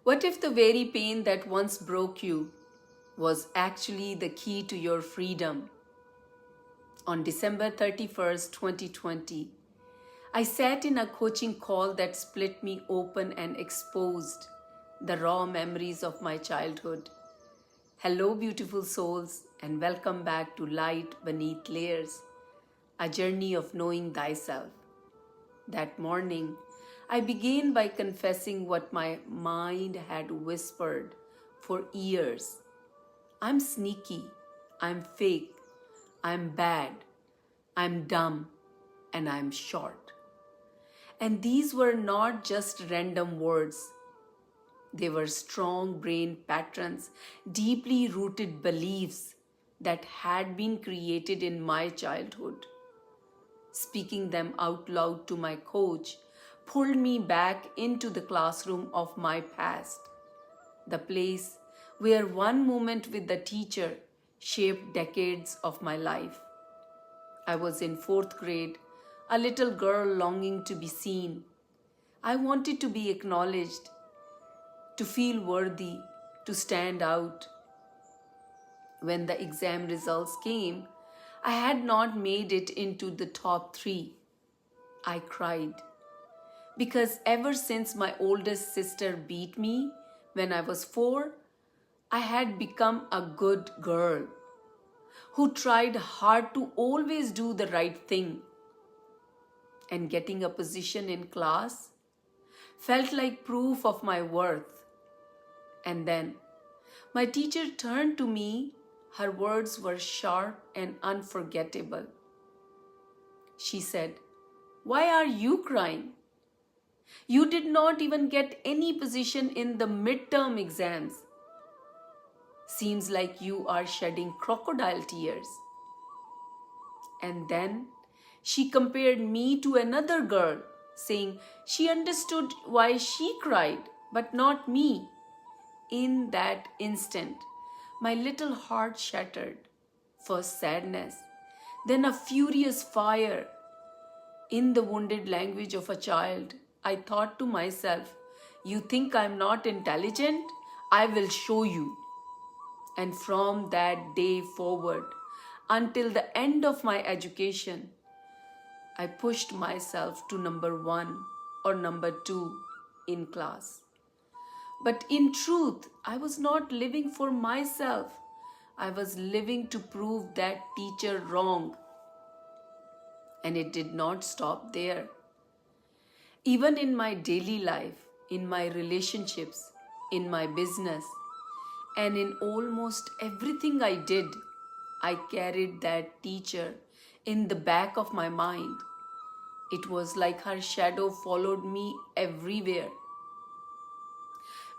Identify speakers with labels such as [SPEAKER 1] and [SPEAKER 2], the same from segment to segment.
[SPEAKER 1] What if the very pain that once broke you was actually the key to your freedom? On December 31st, 2020, I sat in a coaching call that split me open and exposed the raw memories of my childhood. Hello, beautiful souls, and welcome back to Light Beneath Layers, a journey of knowing thyself. That morning, I began by confessing what my mind had whispered for years. I'm sneaky, I'm fake, I'm bad, I'm dumb, and I'm short. And these were not just random words. They were strong brain patterns, deeply rooted beliefs that had been created in my childhood. Speaking them out loud to my coach pulled me back into the classroom of my past, the place where one moment with the teacher shaped decades of my life. I was in fourth grade, a little girl longing to be seen. I wanted to be acknowledged, to feel worthy, to stand out. When the exam results came, I had not made it into the top 3. I cried because ever since my oldest sister beat me when I was 4, I had become a good girl who tried hard to always do the right thing. And getting a position in class felt like proof of my worth. And then my teacher turned to me. Her words were sharp and unforgettable. She said, "Why are you crying? You did not even get any position in the midterm exams. Seems like you are shedding crocodile tears." And then she compared me to another girl, saying she understood why she cried, but not me. In that instant, my little heart shattered. First sadness, then a furious fire. In the wounded language of a child, I thought to myself, "You think I'm not intelligent? I will show you." And from that day forward, until the end of my education, I pushed myself to number 1 or number 2 in class. But in truth, I was not living for myself. I was living to prove that teacher wrong. And it did not stop there. Even in my daily life, in my relationships, in my business, and in almost everything I did, I carried that teacher in the back of my mind. It was like her shadow followed me everywhere,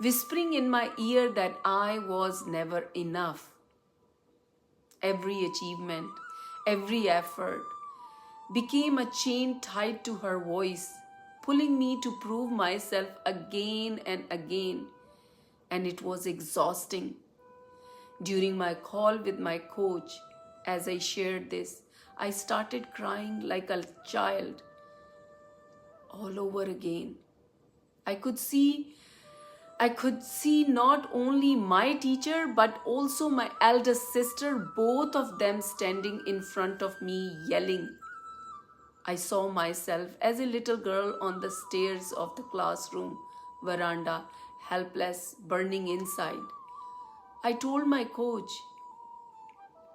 [SPEAKER 1] whispering in my ear that I was never enough. Every achievement, every effort became a chain tied to her voice, pulling me to prove myself again and again. And it was exhausting. During my call with my coach, as I shared this, I started crying like a child all over again. I could see not only my teacher but also my eldest sister, both of them standing in front of me yelling. I saw myself as a little girl on the stairs of the classroom veranda, helpless, burning inside. I told my coach,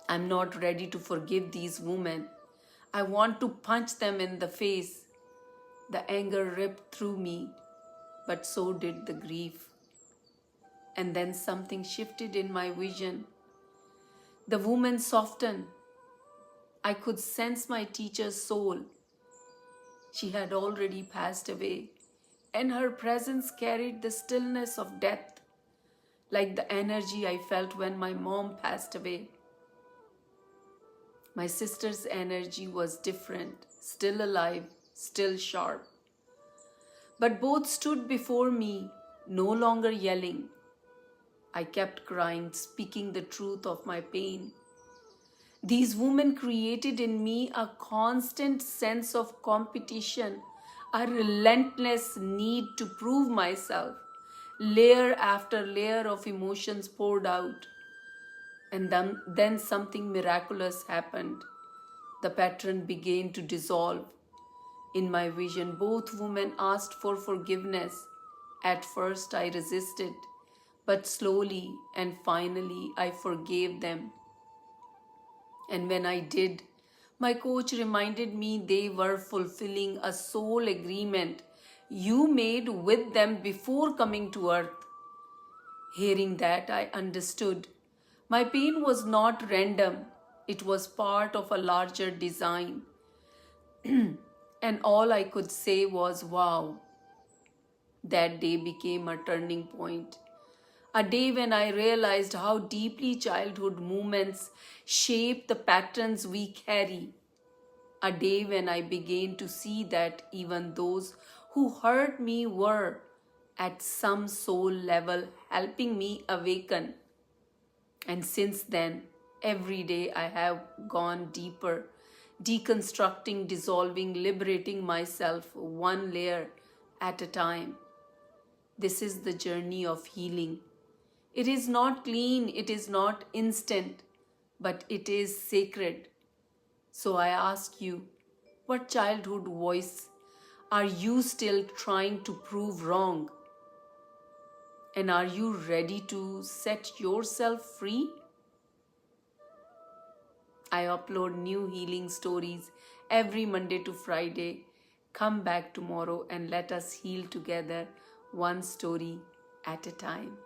[SPEAKER 1] "I'm not ready to forgive these women. I want to punch them in the face." The anger ripped through me, but so did the grief. And then something shifted in my vision. The woman softened. I could sense my teacher's soul. She had already passed away, and her presence carried the stillness of death, like the energy I felt when my mom passed away. My sister's energy was different, still alive, still sharp. But both stood before me, no longer yelling. I kept crying, speaking the truth of my pain. These women created in me a constant sense of competition, a relentless need to prove myself, Layer after layer of emotions poured out. And then something miraculous happened. The pattern began to dissolve. In my vision, both women asked for forgiveness. At first, I resisted, but slowly and finally, I forgave them. And when I did, my coach reminded me they were fulfilling a soul agreement you made with them before coming to earth. Hearing that, I understood. My pain was not random, it was part of a larger design. And all I could say was, wow. That day became a turning point. A day when I realized how deeply childhood moments shape the patterns we carry. A day when I began to see that even those who hurt me were, at some soul level, helping me awaken. And since then, every day I have gone deeper, deconstructing, dissolving, liberating myself one layer at a time. This is the journey of healing. It is not clean, it is not instant, but it is sacred. So I ask you, what childhood voice are you still trying to prove wrong? And are you ready to set yourself free? I upload new healing stories every Monday to Friday. Come back tomorrow and let us heal together, one story at a time.